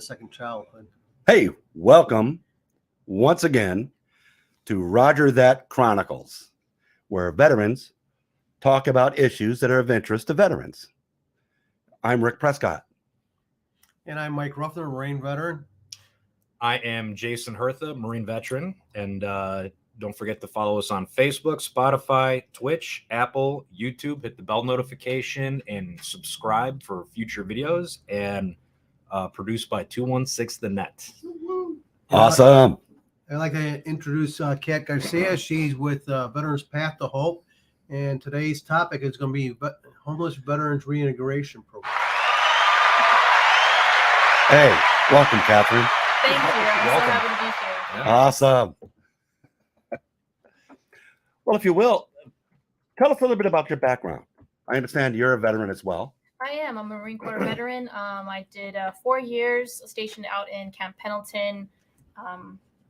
second childhood. Hey, welcome once again to That Chronicles, where veterans talk about issues that are of interest to veterans. I'm Rick Prescott. And I'm Mike Ruffner, Marine veteran. I am Jason Hertha, Marine veteran, and don't forget to follow us on Facebook, Spotify, Twitch, Apple, YouTube. Hit the bell notification and subscribe for future videos, and produced by 216 The Net. Awesome. I'd like to introduce Kat Garcia. She's with Veterans Path to Hope, and today's topic is going to be Homeless Veterans Reintegration Program. Hey, welcome, Catherine. Thank you. I'm Welcome. so happy to be here. Yeah. Awesome. Well, if you will, tell us a little bit about your background. I understand you're a veteran as well. I am. I'm a Marine Corps veteran. I did 4 years stationed out in Camp Pendleton.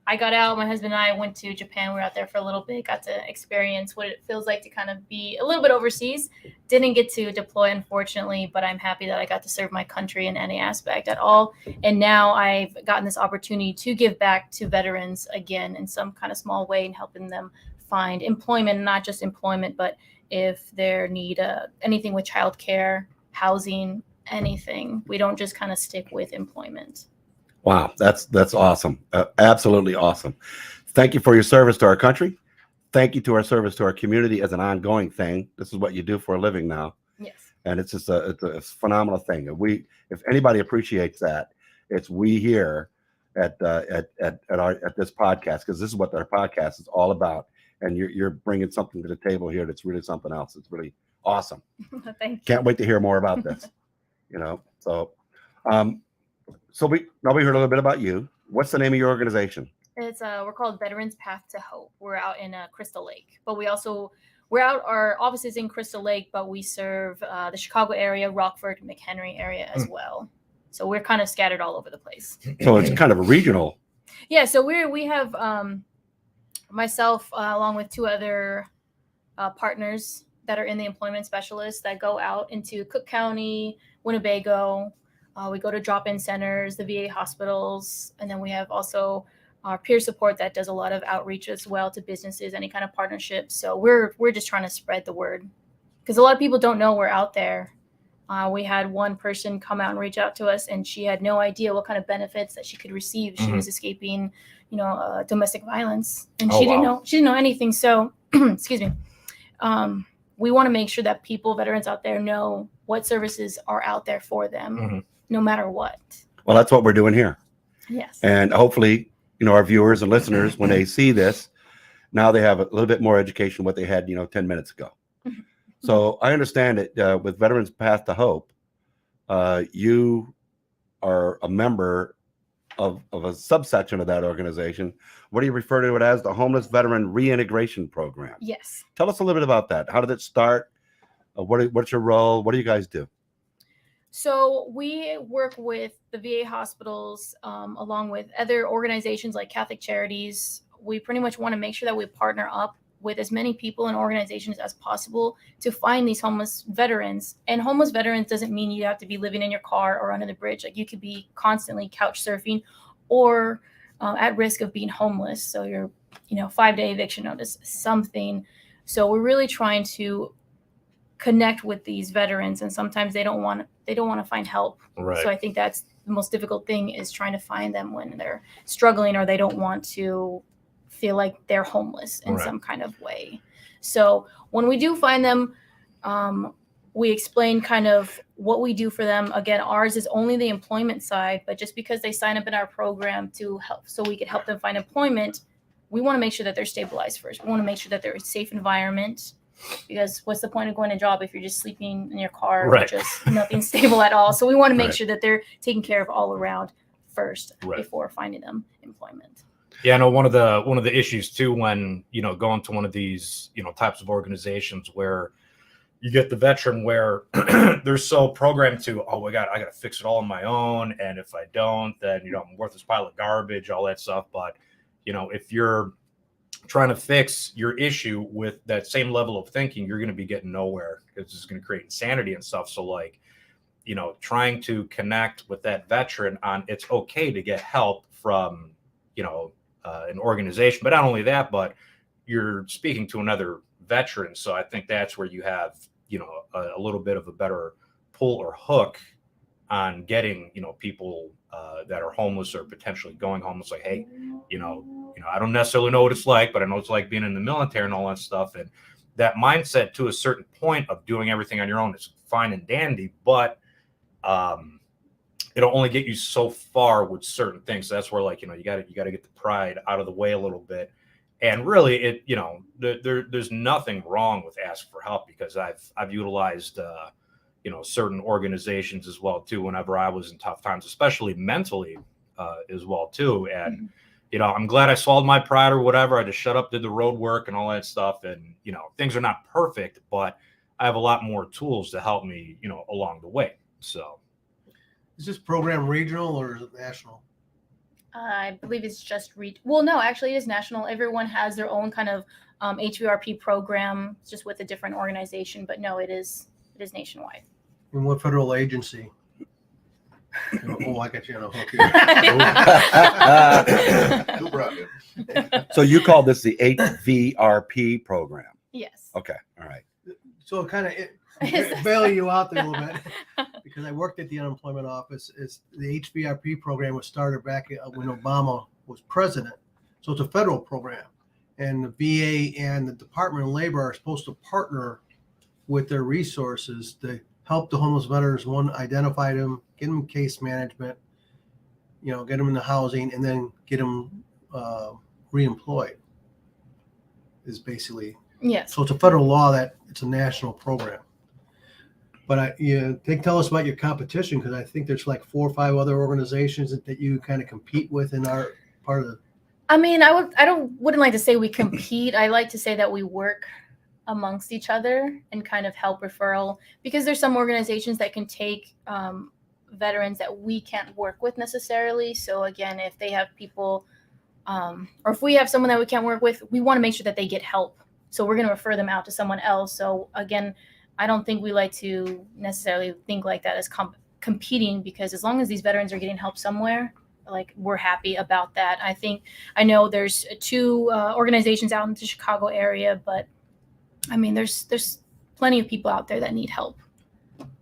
I got out. My husband and I went to Japan. We were out there for a little bit, got to experience what it feels like to kind of be a little bit overseas. Didn't get to deploy, unfortunately, but I'm happy that I got to serve my country in any aspect at all. And now I've gotten this opportunity to give back to veterans again in some kind of small way and helping them find employment, not just employment, but if they need anything with childcare, housing, anything. We don't just kind of stick with employment. Wow, that's awesome. Absolutely awesome. Thank you for your service to our country. Thank you to our service to our community as an ongoing thing. This is what you do for a living now. Yes. And it's just it's a phenomenal thing. If anybody appreciates that, it's we here at this podcast, because this is what our podcast is all about. And you're bringing something to the table here that's really something else. It's really awesome. Thank you. Can't wait to hear more about this. So we heard a little bit about you. What's the name of your organization? It's we're called Veterans Path to Hope. We're out in Crystal Lake, but we're out. Our office is in Crystal Lake, but we serve the Chicago area, Rockford, McHenry area as well. So we're kind of scattered all over the place. So it's kind of a regional. Yeah. So we have myself along with 2 other partners that are in the employment specialists that go out into Cook County, Winnebago. We go to drop-in centers, the VA hospitals, and then we have also our peer support that does a lot of outreach as well to businesses, any kind of partnerships. So we're just trying to spread the word, because a lot of people don't know we're out there. We had one person come out and reach out to us, and she had no idea what kind of benefits that she could receive. She was escaping, domestic violence, and she didn't know anything. So, excuse me. We want to make sure that veterans out there, know what services are out there for them. No matter what. Well, that's what we're doing here. Yes. And hopefully, our viewers and listeners, when they see this, now they have a little bit more education than what they had, 10 minutes ago. So I understand that with Veterans Path to Hope, you are a member of a subsection of that organization. What do you refer to it as? The Homeless Veteran Reintegration Program. Yes. Tell us a little bit about that. How did it start? What's your role? What do you guys do? So we work with the VA hospitals along with other organizations like Catholic Charities. We pretty much want to make sure that we partner up with as many people and organizations as possible to find these homeless veterans. And homeless veterans doesn't mean you have to be living in your car or under the bridge. Like, you could be constantly couch surfing or at risk of being homeless. So you're, 5-day eviction notice, something. So we're really trying to connect with these veterans, and sometimes they don't want to find help. Right. So I think that's the most difficult thing, is trying to find them when they're struggling or they don't want to feel like they're homeless in some kind of way. So when we do find them, we explain kind of what we do for them. Again, ours is only the employment side, but just because they sign up in our program to help, so we could help them find employment, we want to make sure that they're stabilized first. We want to make sure that they're in a safe environment, because what's the point of going to a job if you're just sleeping in your car or just nothing stable at all? So we want to make sure that they're taken care of all around first before finding them employment. Yeah, I know one of the issues too, when going to one of these types of organizations where you get the veteran where they're so programmed to, I got to fix it all on my own, and if I don't, then I'm a worthless pile of garbage, all that stuff. But if you're trying to fix your issue with that same level of thinking, you're going to be getting nowhere, because it's going to create insanity and stuff. So trying to connect with that veteran on it's okay to get help from, an organization. But not only that, but you're speaking to another veteran. So I think that's where you have, a little bit of a better pull or hook on getting, people that are homeless or potentially going homeless. Like, hey, I don't necessarily know what it's like, but I know it's like being in the military and all that stuff. And that mindset to a certain point of doing everything on your own is fine and dandy, but it'll only get you so far with certain things. So that's where, like, you got to get the pride out of the way a little bit. And really, there's nothing wrong with asking for help, because I've utilized certain organizations as well too whenever I was in tough times, especially mentally as well too. And I'm glad I swallowed my pride or whatever. I just shut up, did the road work and all that stuff. And things are not perfect, but I have a lot more tools to help me along the way. So Is this program regional or is it national? I believe it's just well, no, actually it is national. Everyone has their own kind of HVRP program, just with a different organization. But no, it is nationwide. In what federal agency? Oh, I got you on a hook here. Who brought it? So you call this the HVRP program? Yes. Okay, all right. So it kind of bail you out there a little bit, because I worked at the unemployment office. The HVRP program was started back when Obama was president. So it's a federal program, and the VA and the Department of Labor are supposed to partner with their resources to help the homeless veterans. One, identify them, get them case management, get them into housing, and then get them reemployed. Is basically. Yes. So it's a federal law that it's a national program. But tell us about your competition, because I think there's like 4 or 5 other organizations that you kind of compete with in our part of the. I mean, wouldn't like to say we compete. I like to say that we work amongst each other and kind of help referral, because there's some organizations that can take veterans that we can't work with necessarily. So again, if they have people, or if we have someone that we can't work with, we want to make sure that they get help. So we're going to refer them out to someone else. So again, I don't think we like to necessarily think like that as competing, because as long as these veterans are getting help somewhere, like, we're happy about that. I know there's 2 organizations out in the Chicago area, but I mean, there's plenty of people out there that need help.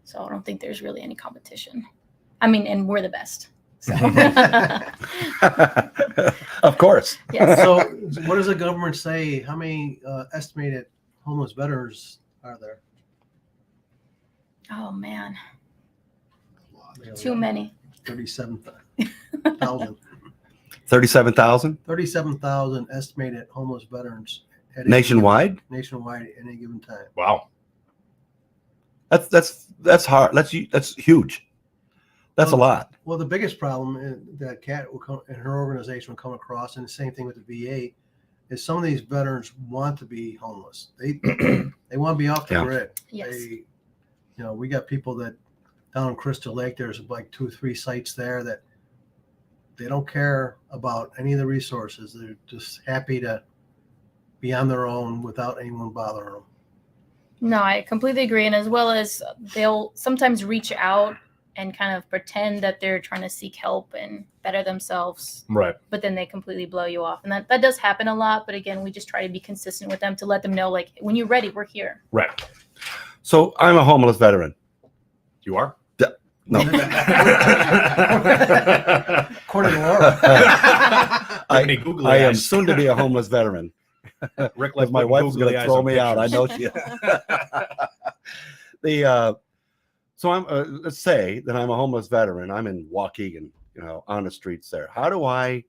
So I don't think there's really any competition. I mean, and we're the best. So. Of course. Yes. So what does the government say? How many estimated homeless veterans are there? Oh man, too many. 37,000. 37,000 37,000 estimated homeless veterans nationwide. Nationwide at any given time. wow. That's hard. That's huge. That's a lot. Well, the biggest problem that Kat and her organization will come across, and the same thing with the VA, is some of these veterans want to be homeless. They want to be off the grid. Yes. We got people that down in Crystal Lake, there's like 2 or 3 sites there that they don't care about any of the resources. They're just happy to be on their own without anyone bothering them. No, I completely agree. And as well as they'll sometimes reach out and kind of pretend that they're trying to seek help and better themselves. Right. But then they completely blow you off. And that does happen a lot. But again, we just try to be consistent with them to let them know, like, when you're ready, we're here. Right. So I'm a homeless veteran. You are? No. According to Laura. I am soon to be a homeless veteran. Rick, Because my wife's going to throw me out. I know she is. So let's say that I'm a homeless veteran. I'm in Waukegan, on the streets there. How do I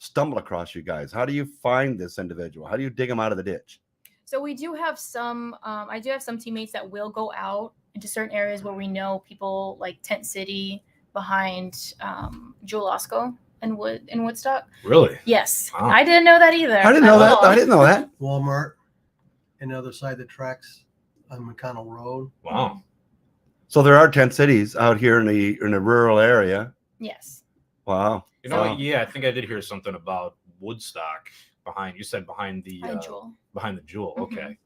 stumble across you guys? How do you find this individual? How do you dig them out of the ditch? So we do have some, I do have some teammates that will go out into certain areas where we know people, like Tent City behind Jewel Osco and Woodstock. Really? Yes. Wow. I didn't know that either. I didn't know that. I didn't know that. Walmart and the other side of the tracks on McConnell Road. Wow. So there are tent cities out here in the rural area. Yes. Wow. Wow. Yeah, I think I did hear something about Woodstock behind the Jewel. behind the Jewel. Mhm. Okay.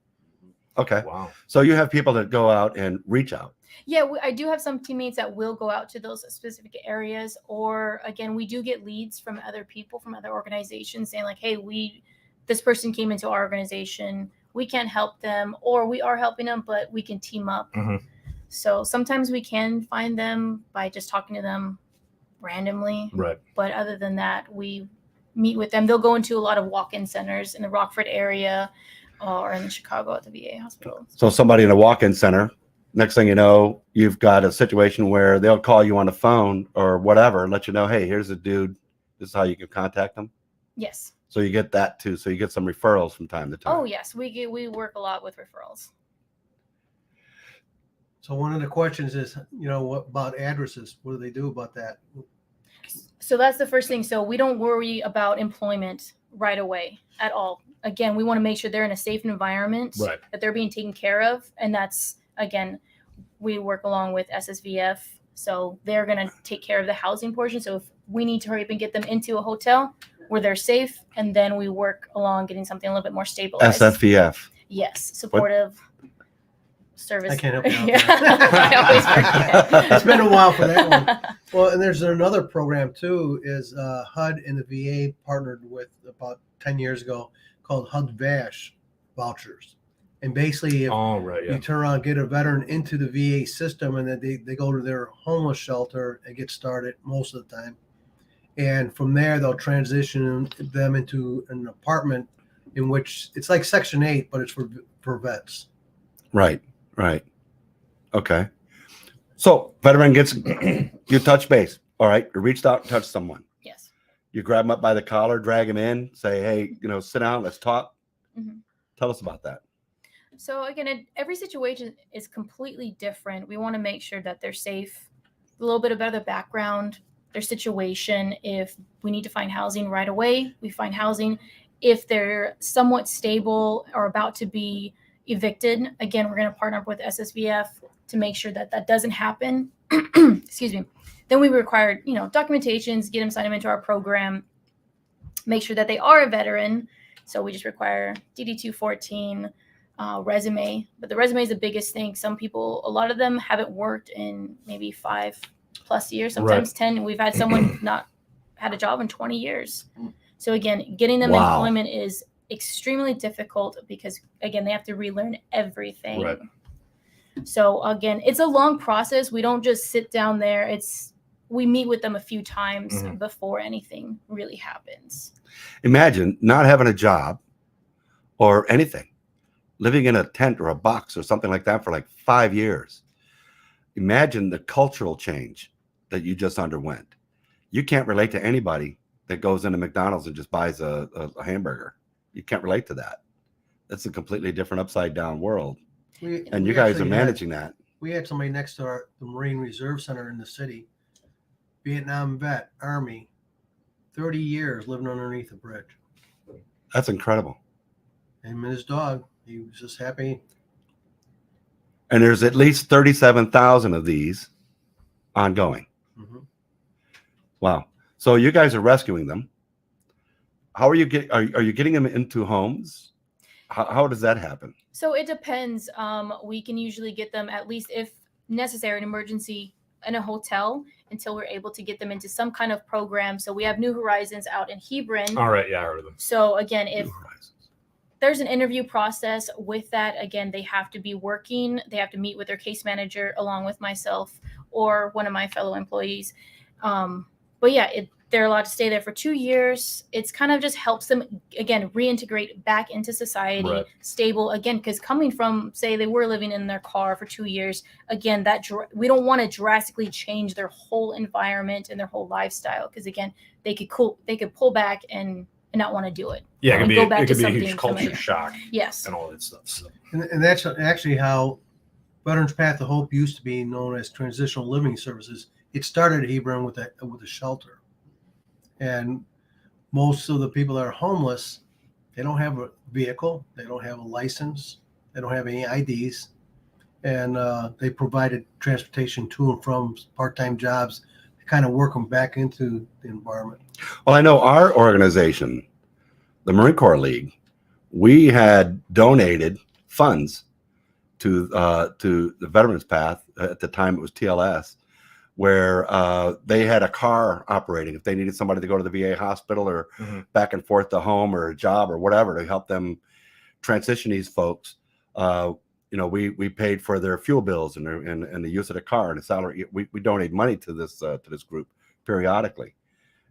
Okay. Wow. So you have people that go out and reach out. Yeah, I do have some teammates that will go out to those specific areas, or again, we do get leads from other people from other organizations saying like, hey, this person came into our organization, we can't help them, or we are helping them, but we can team up. Mhm. So sometimes we can find them by just talking to them randomly, Right. but other than that, we meet with them. They'll go into a lot of walk-in centers in the Rockford area or in Chicago at the VA hospital. So somebody in a walk-in center, next thing you know, you've got a situation where they'll call you on the phone or whatever and let you know, hey, here's a dude. This is how you can contact them. Yes. So you get that too. So you get some referrals from time to time. Oh yes, we work a lot with referrals. So one of the questions is, what about addresses? What do they do about that? So that's the first thing. So we don't worry about employment right away at all. Again, we want to make sure they're in a safe environment, Right. that they're being taken care of. And that's, again, we work along with SSVF. So they're going to take care of the housing portion. So if we need to hurry up and get them into a hotel where they're safe, and then we work along getting something a little bit more stabilized. SFVF. Yes, supportive service. I can't help you out Yeah. I always forget. It's been a while for that one. Well, and there's another program too, is HUD and the VA partnered with about 10 years ago called HUD VASH vouchers. And basically, if Oh, right. you Yeah. turn around, get a veteran into the VA system, and then they go to their homeless shelter and get started most of the time. And from there, they'll transition them into an apartment in which it's like Section 8, but it's for vets. Right. Right. Okay. So veteran gets, you touch base. All right. You reached out and touched someone. Yes. You grab them up by the collar, drag them in, say, hey, sit down, let's talk. Mhm. Tell us about that. So again, every situation is completely different. We want to make sure that they're safe, a little bit about their background, their situation. If we need to find housing right away, we find housing. If they're somewhat stable or about to be evicted, again, we're going to partner up with SSVF to make sure that that doesn't happen. Excuse me. Then we require, documentations, get them signed into our program, make sure that they are a veteran. So we just require DD-214, resume. But the resume is the biggest thing. Some people, a lot of them haven't worked in maybe 5+ years, sometimes 10. We've had someone not had a job in 20 years. So again, getting them Wow. employment is extremely difficult because, again, they have to relearn everything. Right. So again, it's a long process. We don't just sit down there. We meet with them a few times Mhm. before anything really happens. Imagine not having a job or anything, living in a tent or a box or something like that for like 5 years. Imagine the cultural change that you just underwent. You can't relate to anybody that goes into McDonald's and just buys a hamburger. You can't relate to that. That's a completely different upside down world. And you guys are managing that. We had somebody next to the Marine Reserve Center in the city, Vietnam vet, Army, 30 years living underneath a bridge. That's incredible. Him and his dog, he was just happy. And there's at least 37,000 of these ongoing. Mhm. Wow. So you guys are rescuing them. How are you getting? Are you getting them into homes? How does that happen? So it depends. We can usually get them, at least if necessary, an emergency in a hotel until we're able to get them into some kind of program. So we have New Horizons out in Hebron. All right. Yeah, I heard of them. So again, if New Horizons. there's an interview process with that, again, they have to be working. They have to meet with their case manager along with myself or one of my fellow employees. But yeah, they're allowed to stay there for 2 years. It's kind of just helps them, again, reintegrate back into society, Right. stable, again, because coming from, say, they were living in their car for 2 years, again, we don't want to drastically change their whole environment and their whole lifestyle, because, again, they could pull back and not want to do it. Yeah, it And could be, go back it to could be a something huge culture familiar. shock Yes. and all that stuff. So. And that's actually how Veterans Path to Hope used to be known as Transitional Living Services. It started at Hebron with a shelter. And most of the people that are homeless, they don't have a vehicle, they don't have a license, they don't have any IDs, and they provided transportation to and from part-time jobs to kind of work them back into the environment. Well, I know our organization, the Marine Corps League, we had donated funds to the Veterans Path. At the time, it was TLS, where they had a car operating if they needed somebody to go to the VA hospital or back and forth to home or a job or whatever to help them transition these folks. We paid for their fuel bills and the use of the car and the salary. We donate money to this group periodically,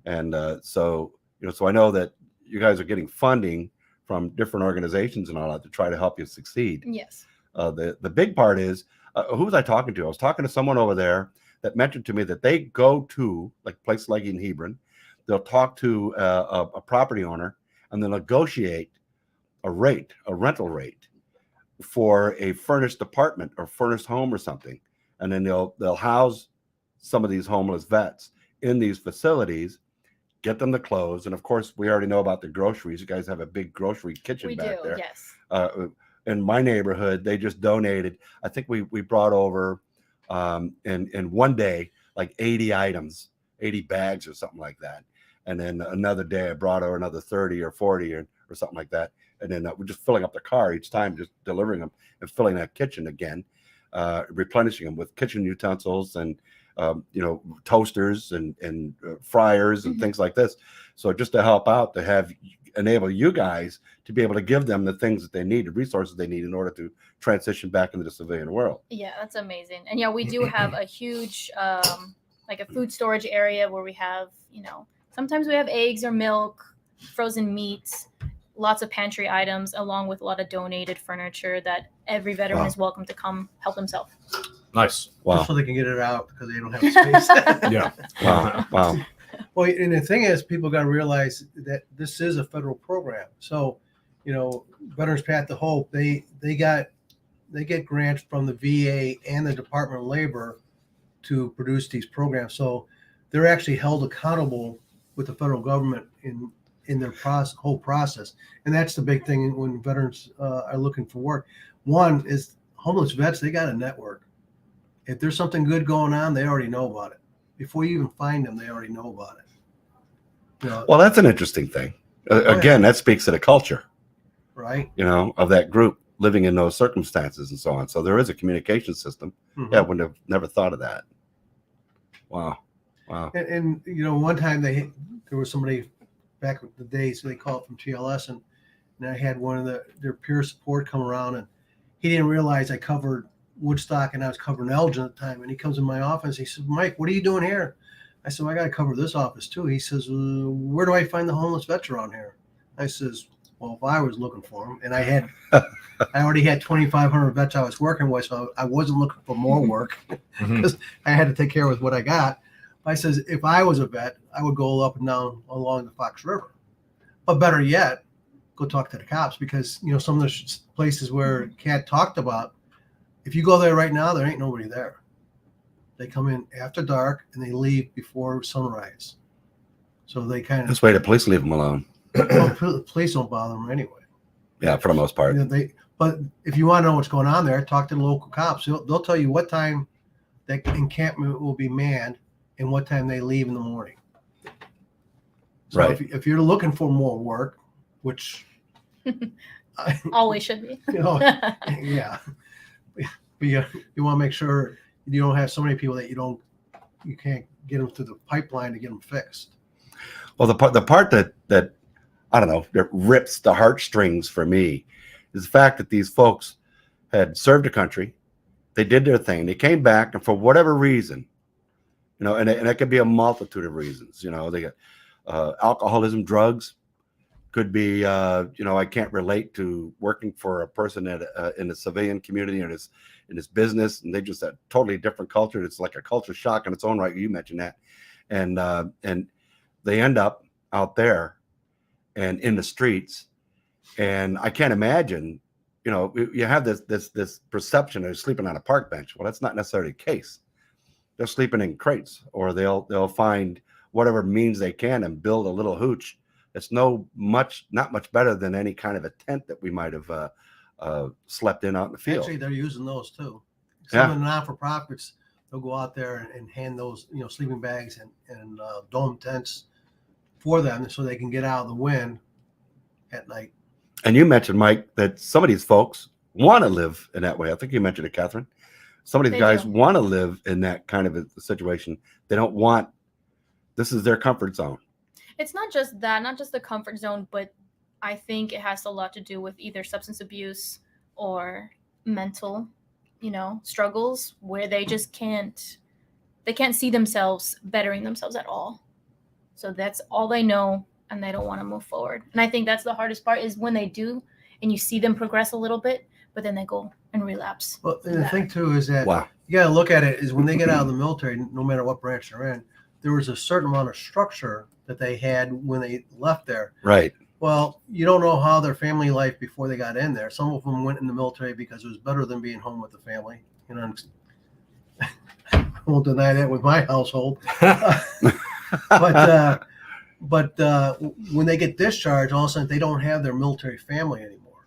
and so I know that you guys are getting funding from different organizations and all that to try to help you succeed. Yes. The big part is who was I talking to? I was talking to someone over there that mentioned to me that they go to like places like in Hebron, they'll talk to a property owner and they'll negotiate a rental rate for a furnished apartment or furnished home or something, and then they'll house some of these homeless vets in these facilities, get them the clothes, and of course we already know about the groceries. You guys have a big grocery kitchen back there. Yes. In my neighborhood, they just donated. I think we brought over in one day like 80 items, 80 bags or something like that, and then another day I brought over another 30 or 40 or something like that. And then we're just filling up the car each time, just delivering them and filling that kitchen again, replenishing them with kitchen utensils and, toasters and fryers and things like this. So just to help out, to enable you guys to be able to give them the things that they need, the resources they need in order to transition back into the civilian world. Yeah, that's amazing. And yeah, we do have a huge, like a food storage area where we have, sometimes we have eggs or milk, frozen meats, lots of pantry items, along with a lot of donated furniture that every veteran is welcome to come help himself. Nice. Wow. Just so they can get it out because they don't have space. Yeah. Wow. Well, and the thing is, people got to realize that this is a federal program. So, Veterans Path to Hope, they get grants from the VA and the Department of Labor to produce these programs. So they're actually held accountable with the federal government in their whole process. And that's the big thing when veterans are looking for work. One is homeless vets, they got a network. If there's something good going on, they already know about it. Before you even find them, they already know about it. Well, that's an interesting thing. Again, that speaks to the culture, right? Of that group living in those circumstances and so on. So there is a communication system. Mm-hmm. Yeah, I would have never thought of that. Wow. And one time there was somebody back in the day, so they called from TLS, and I had one of their peer support come around, and he didn't realize I covered Woodstock and I was covering Elgin at the time. And he comes in my office, he says, "Mike, what are you doing here?" I said, "Well, I got to cover this office too." He says, "Where do I find the homeless vets around here?" I says, "Well, if I was looking for them, and I already had 2,500 vets I was working with, so I wasn't looking for more work because I had to take care of what I got." I says, if I was a vet, I would go up and down along the Fox River. But better yet, go talk to the cops, because, some of the places where Kat talked about, if you go there right now, there ain't nobody there. They come in after dark and they leave before sunrise. So they kind of... This way the police leave them alone. Well, police don't bother them anyway. Yeah, for the most part. But if you want to know what's going on there, talk to the local cops. They'll tell you what time that encampment will be manned and what time they leave in the morning. So right. if you're looking for more work, which always should be. Yeah. You want to make sure you don't have so many people that you can't get them through the pipeline to get them fixed. Well, the part that I don't know, that rips the heartstrings for me is the fact that these folks had served the country, they did their thing, they came back, and for whatever reason, and it could be a multitude of reasons. They got alcoholism, drugs, could be, I can't relate to working for a person in the civilian community or in this business, and they just a totally different culture. It's like a culture shock in its own right. You mentioned that, and they end up out there and in the streets, and I can't imagine. You have this perception of sleeping on a park bench. Well, that's not necessarily the case. They're sleeping in crates, or they'll find whatever means they can and build a little hooch. It's not much better than any kind of a tent that we might have slept in out in the field. Actually, they're using those too. Some of the non-for-profits, they'll go out there and hand those, sleeping bags and dome tents for them so they can get out of the wind at night. And you mentioned, Mike, that some of these folks want to live in that way. I think you mentioned it, Catherine. Some of these They guys do. want to live in that kind of a situation. They don't want, this is their comfort zone. It's not just that, not just the comfort zone, but I think it has a lot to do with either substance abuse or mental, struggles where they just can't see themselves bettering themselves at all. So that's all they know, and they don't want to move forward. And I think that's the hardest part, is when they do and you see them progress a little bit, but then they go and relapse. Well, and the thing too is that Wow. you got to look at it is when they get out of the military, no matter what branch they're in, there was a certain amount of structure that they had when they left there. Right. Well, you don't know how their family life before they got in there. Some of them went in the military because it was better than being home with the family. I won't deny that with my household. But when they get discharged, all of a sudden they don't have their military family anymore.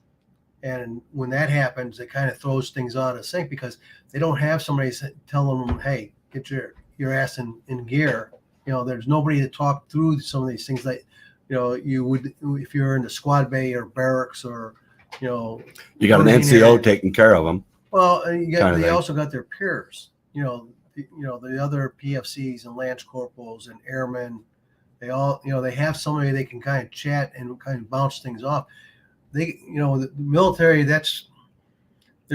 And when that happens, it kind of throws things out of sync because they don't have somebody telling them, "Hey, get your ass in gear." There's nobody to talk through some of these things that you would if you're in the squad bay or barracks or You got an NCO taking care of them. Well, they also got their peers. The other PFCs and lance corporals and airmen. They all they have somebody they can kind of chat and kind of bounce things off. The military, there's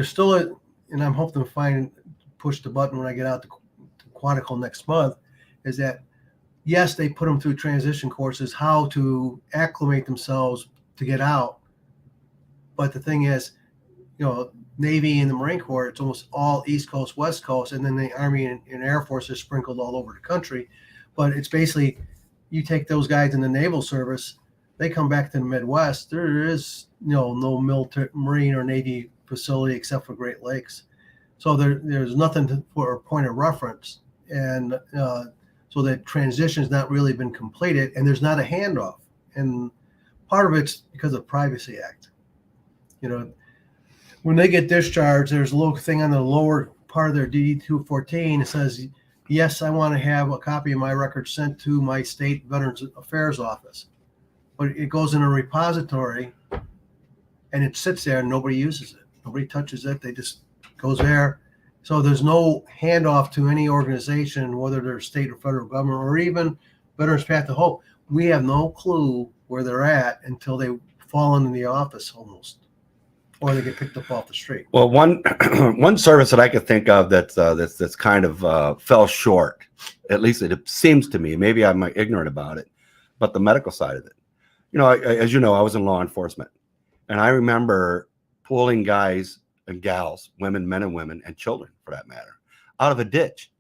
still and I'm hoping to push the button when I get out to Quantico next month, is that yes, they put them through transition courses, how to acclimate themselves to get out. But the thing is, Navy and the Marine Corps, it's almost all East Coast, West Coast, and then the Army and Air Force is sprinkled all over the country. But it's basically, you take those guys in the Naval Service, they come back to the Midwest. There is no military, Marine or Navy facility except for Great Lakes. So there's nothing for a point of reference. And so that transition has not really been completed, and there's not a handoff. And part of it's because of Privacy Act. When they get discharged, there's a little thing on the lower part of their DD-214. It says, yes, I want to have a copy of my record sent to my state Veterans Affairs office. But it goes in a repository and it sits there and nobody uses it. Nobody touches it. They just goes there. So there's no handoff to any organization, whether they're state or federal government or even Veterans Path to Hope. We have no clue where they're at until they fall into the office almost, or they get picked up off the street. Well, one service that I could think of that's kind of fell short, at least it seems to me. Maybe I'm ignorant about it, but the medical side of it. As you know, I was in law enforcement, and I remember pulling guys and gals, men and women, and children for that matter, out of a ditch.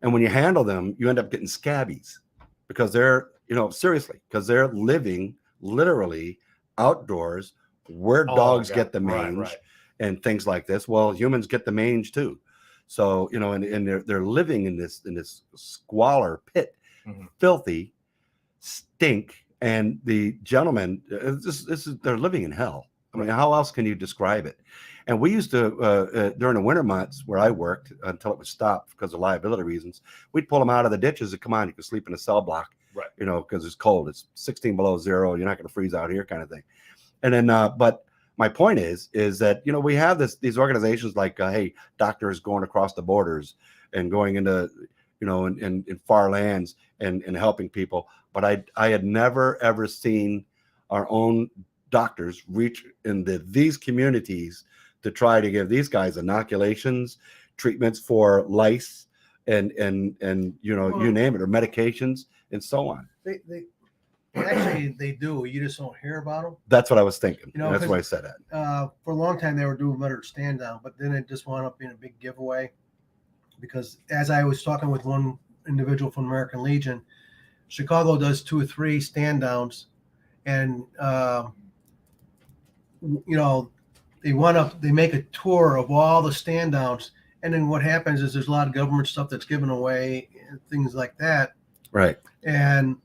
And when you handle them, you end up getting scabies because they're, seriously, because they're living literally outdoors where dogs get the mange and things like this. Well, humans get the mange too. So, and they're living in this squalor pit, filthy, stink. And the gentlemen, they're living in hell. I mean, how else can you describe it? And we used to, during the winter months where I worked, until it was stopped because of liability reasons, we'd pull them out of the ditches and come on, you can sleep in a cell block, because it's cold. It's 16 below zero. You're not going to freeze out here kind of thing. And then, but my point is that, we have these organizations like, hey, doctors going across the borders and going into, in far lands and helping people. But I had never, ever seen our own doctors reach into these communities to try to give these guys inoculations, treatments for lice, and you name it, or medications and so on. They do. You just don't hear about them. That's what I was thinking. That's why I said that. For a long time, they were doing better stand down, but then it just wound up being a big giveaway. Because as I was talking with one individual from American Legion, Chicago does 2 or 3 stand downs, and they make a tour of all the stand downs, and then what happens is there's a lot of government stuff that's given away and things like that. Right. And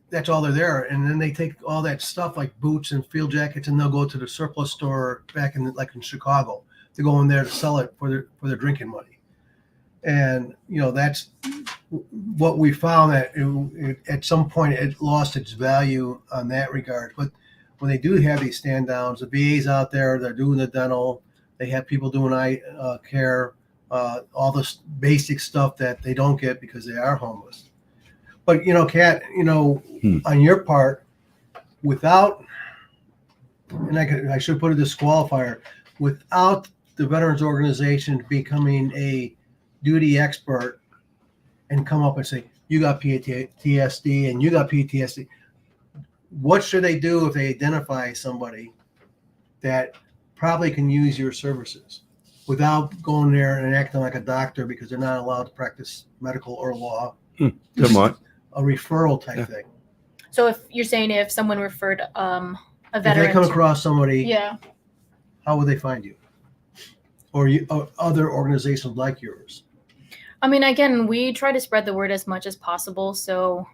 that's all they're there. And then they take all that stuff like boots and field jackets, and they'll go to the surplus store back in Chicago. They go in there to sell it for their drinking money. And that's what we found, that it, at some point it lost its value on that regard. But when they do have these stand downs, the VA's out there, they're doing the dental, they have people doing eye care, all this basic stuff that they don't get because they are homeless. But, Kat, on your part, without, and I should put a disqualifier, without the Veterans Organization becoming a duty expert and come up and say, you got PTSD and you got PTSD, what should they do if they identify somebody that probably can use your services without going there and acting like a doctor because they're not allowed to practice medical or law? Come on. A referral type thing. So if you're saying if someone referred a If veteran, they come across somebody, yeah. how would they find you? Or other organizations like yours? I mean, again, we try to spread the word as much as possible. So,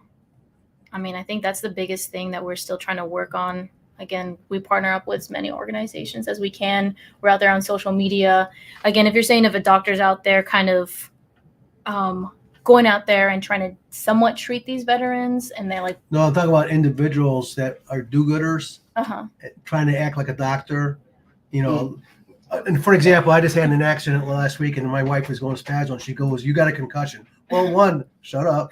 I mean, I think that's the biggest thing that we're still trying to work on. Again, we partner up with as many organizations as we can. We're out there on social media. Again, if you're saying if a doctor's out there kind of going out there and trying to somewhat treat these veterans and they're like, No, I'm talking about individuals that are do-gooders, uh-huh. trying to act like a doctor, And for example, I just had an accident last week and my wife was going to spaz and she goes, you got a concussion. Well, one, shut up.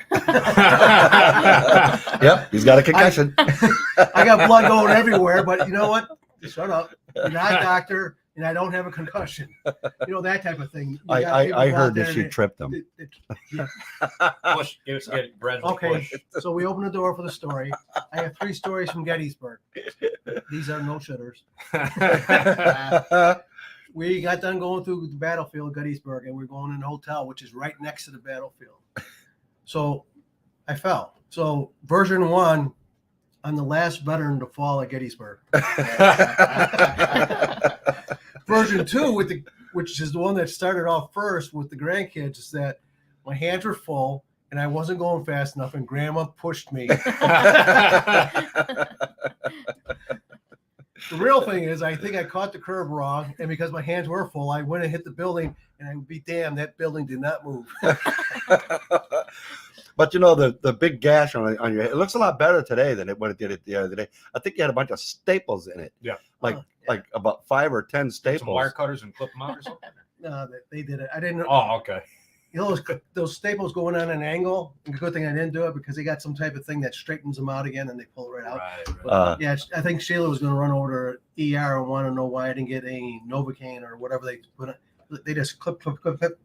Yep, he's got a concussion. I got blood going everywhere, but you know what? Shut up. You're not a doctor, and I don't have a concussion. That type of thing. You got people I out heard there that she that- tripped him. Push, get gradually Okay, push. so we open the door for the story. I have 3 stories from Gettysburg. These are no shitters. We got done going through the battlefield, Gettysburg, and we're going in the hotel, which is right next to the battlefield. So I fell. So version 1, I'm the last veteran to fall at Gettysburg. Version 2, which is the one that started off first with the grandkids, is that my hands were full and I wasn't going fast enough, and Grandma pushed me. The real thing is, I think I caught the curve wrong, and because my hands were full, I went and hit the building, and I would be damned, that building did not move. But the big gash on your head, it looks a lot better today than what it did the other day. I think you had a bunch of staples in it. Yeah. Like about 5 or 10 Get staples. some wire cutters and clip them out or something. No, they did it. I didn't. Oh, okay. Those staples going on an angle. Good thing I didn't do it because they got some type of thing that straightens them out again, and they pull it right out. Right. Yeah, I think Sheila was going to run over to ER and want to know why I didn't get any Novocaine or whatever they put. They just clip,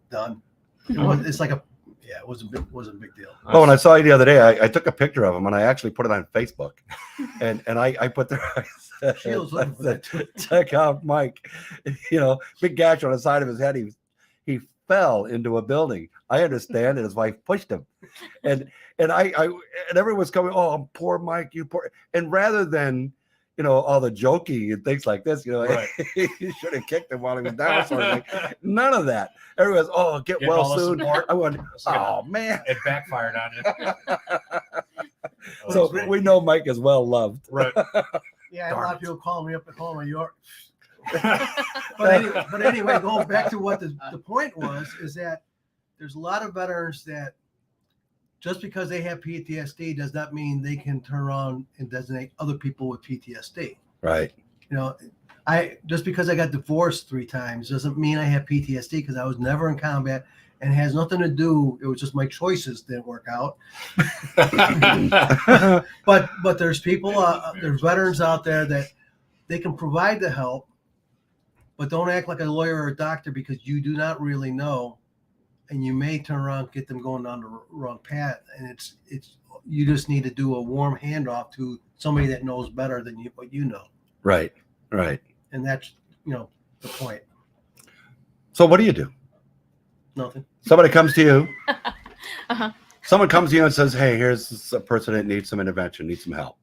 done. It's like it wasn't a big deal. Well, when I saw you the other day, I took a picture of him and I actually put it on Facebook, and I put there. Sheila's looking for that too. Check out Mike. Big gash on the side of his head. He fell into a building. I understand, and his wife pushed him, and everyone was coming. Oh, poor Mike, you poor. And rather than all the joking and things like this, Right. you should have kicked him while he was down. So I was like, none of that. Everyone's get Getting well all the soon. support. I went, oh man. It backfired on you. So That's we know Mike is well loved. right. Yeah, a Darn lot of it. people call me up at home, and you're. But anyway, going back to what the point was, is that there's a lot of veterans that just because they have PTSD does not mean they can turn around and designate other people with PTSD. Right. I just because I got divorced 3 times doesn't mean I have PTSD, because I was never in combat, and it has nothing to do. It was just my choices didn't work out. But there's people, there's veterans out there that they can provide the help, but don't act like a lawyer or a doctor, because you do not really know, and you may turn around and get them going down the wrong path. And it's you just need to do a warm handoff to somebody that knows better than what you know. Right. And that's the point. So what do you do? Nothing. Somebody comes to you. Uh-huh. Someone comes to you and says, hey, here's a person that needs some intervention, needs some help.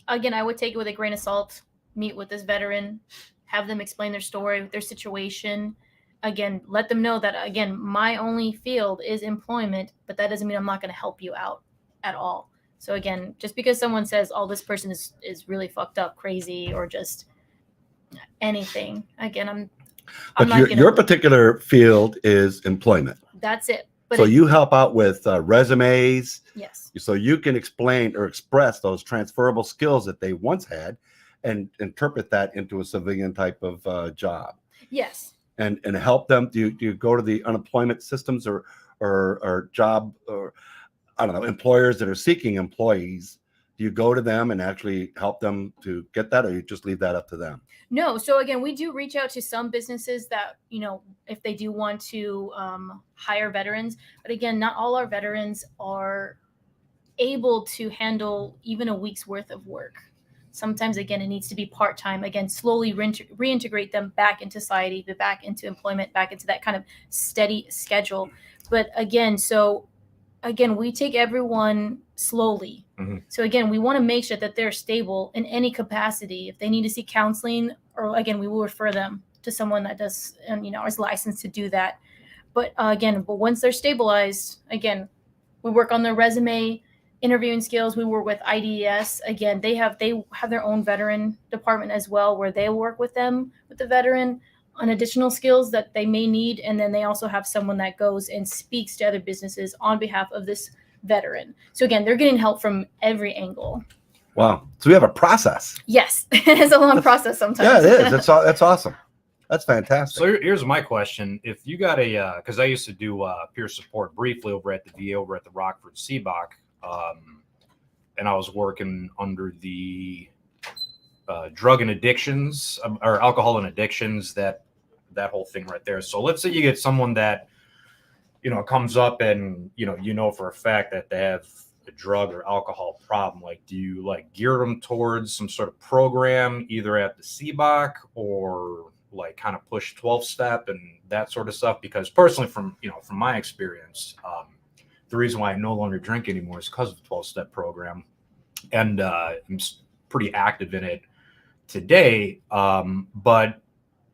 Again, I would take it with a grain of salt, meet with this veteran, have them explain their story, their situation. Again, let them know that, again, my only field is employment, but that doesn't mean I'm not going to help you out at all. So again, just because someone says, oh, this person is really fucked up, crazy, or just anything, again, I'm But not your particular field is employment. That's it. But So you help out with resumes, yes. so you can explain or express those transferable skills that they once had, and interpret that into a civilian type of job, Yes. and help them. Do you go to the unemployment systems or job, or I don't know, employers that are seeking employees? Do you go to them and actually help them to get that, or you just leave that up to them? No. So again, we do reach out to some businesses that, if they do want to hire veterans. But again, not all our veterans are able to handle even a week's worth of work. Sometimes, again, it needs to be part-time. Again, slowly reintegrate them back into society, back into employment, back into that kind of steady schedule. But again, we take everyone slowly. Mm-hmm. So again, we want to make sure that they're stable in any capacity. If they need to seek counseling, or again, we will refer them to someone that does, and is licensed to do that. But but once they're stabilized, again, we work on their resume, interviewing skills. We work with IDES. Again, they have their own veteran department as well, where they work with the veteran on additional skills that they may need. And then they also have someone that goes and speaks to other businesses on behalf of this veteran. So again, they're getting help from every angle. Wow. So we have a process. Yes. It's a long process sometimes. Yeah, it is. That's awesome. That's fantastic. So here's my question. If you got because I used to do peer support briefly over at the VA, over at the Rockford CBOC, and I was working under the drug and addictions, or alcohol and addictions, that whole thing right there. So let's say you get someone that, comes up and, for a fact that they have a drug or alcohol problem. Like, do you gear them towards some sort of program, either at the CBOC or kind of push 12-step and that sort of stuff? Because personally, from my experience, the reason why I no longer drink anymore is because of the 12-step program, and I'm pretty active in it today. But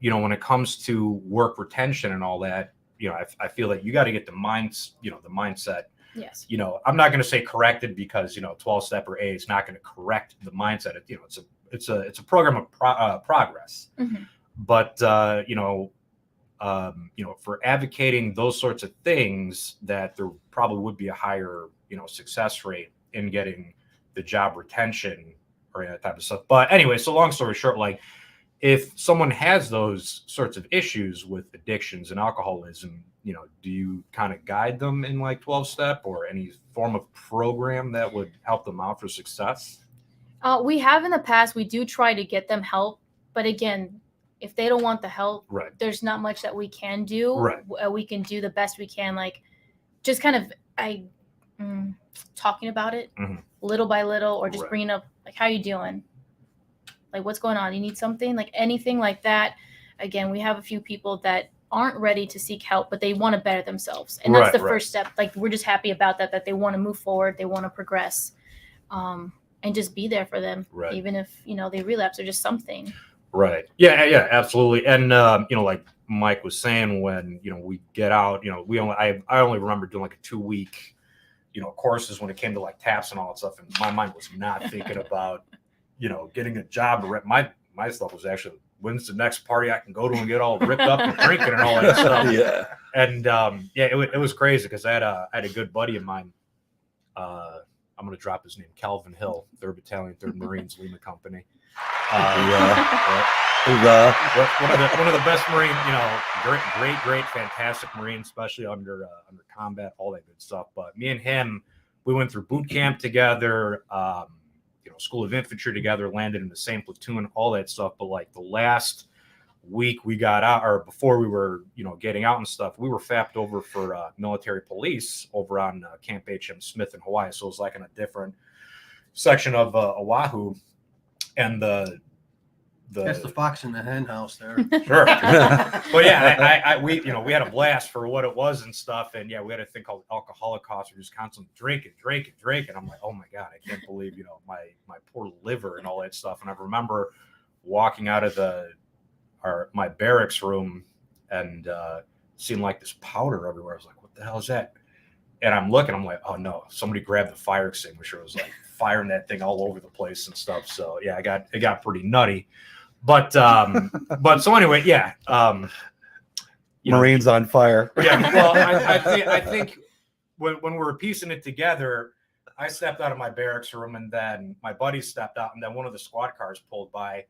when it comes to work retention and all that, I feel that you got to get the mindset. Yes. I'm not going to say corrected, because 12-step or A is not going to correct the mindset. It's a program of progress. Mm-hmm. But for advocating those sorts of things, that there probably would be a higher success rate in getting the job retention or that type of stuff. But anyway, so long story short, if someone has those sorts of issues with addictions and alcoholism, do you kind of guide them in 12-step or any form of program that would help them out for success? We have in the past. We do try to get them help, but again, if they don't want the help, right, there's not much that we can do. Right. We can do the best we can, just kind of talking about it little by little, or just Right. bringing up how you doing, what's going on, you need something, anything like that. Again, we have a few people that aren't ready to seek help, but they want to better themselves, and that's the first step. We're just happy about that they want to move forward, they want to progress, and just be there for them, Right. even if they relapse or just something. Right. Yeah, absolutely. And like Mike was saying, when we get out, I only remember doing a 2-week courses when it came to TAPS and all that stuff, and my mind was not thinking about getting a job. My stuff was actually, when's the next party I can go to and get all ripped up and drinking and all that stuff. Yeah. And it was crazy, because I had a good buddy of mine. I'm going to drop his name, Calvin Hill, 3rd Battalion, 3rd Marines, Lima Company. One of the best Marine, great, fantastic Marine, especially under combat, all that good stuff. But me and him, we went through boot camp together, School of Infantry together, landed in the same platoon, all that stuff. But the last week we got out, or before we were, getting out and stuff, we were fapped over for military police over on Camp HM Smith in Hawaii. So it was in a different section of Oahu, and That's the fox in the hen house there. Sure. But yeah, we had a blast for what it was and stuff. And yeah, we had a thing called alcoholic costs. We just constantly drinking. And I'm like, oh my God, I can't believe, my poor liver and all that stuff. And I remember walking out of my barracks room and seeing this powder everywhere. I was like, what the hell is that? And I'm looking, I'm like, oh no, somebody grabbed the fire extinguisher. It was firing that thing all over the place and stuff. So yeah, it got pretty nutty. But so anyway, yeah. Marines on fire. Yeah, well, I think when we were piecing it together, I stepped out of my barracks room, and then my buddy stepped out, and then one of the squad cars pulled by,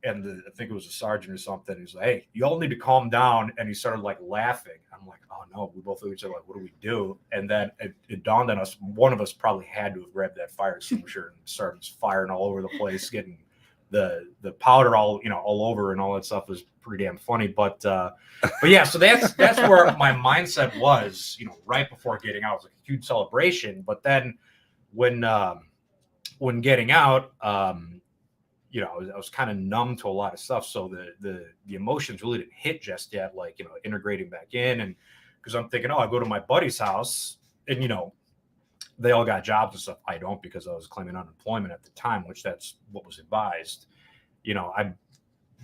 and I think it was a sergeant or something. He's like, "Hey, you all need to calm down," and he started like laughing. I'm like, "Oh no!" We both looked at each other like, "What do we do?" And then it dawned on us, one of us probably had to have grabbed that fire extinguisher and started firing all over the place, getting the powder all over and all that stuff. Was pretty damn funny. But yeah, so that's where my mindset was, right before getting out. It was like a huge celebration. But then when getting out, I was kind of numb to a lot of stuff. So the emotions really didn't hit just yet, like, integrating back in. And because I'm thinking, I go to my buddy's house and, they all got jobs and stuff. I don't, because I was claiming unemployment at the time, which that's what was advised. I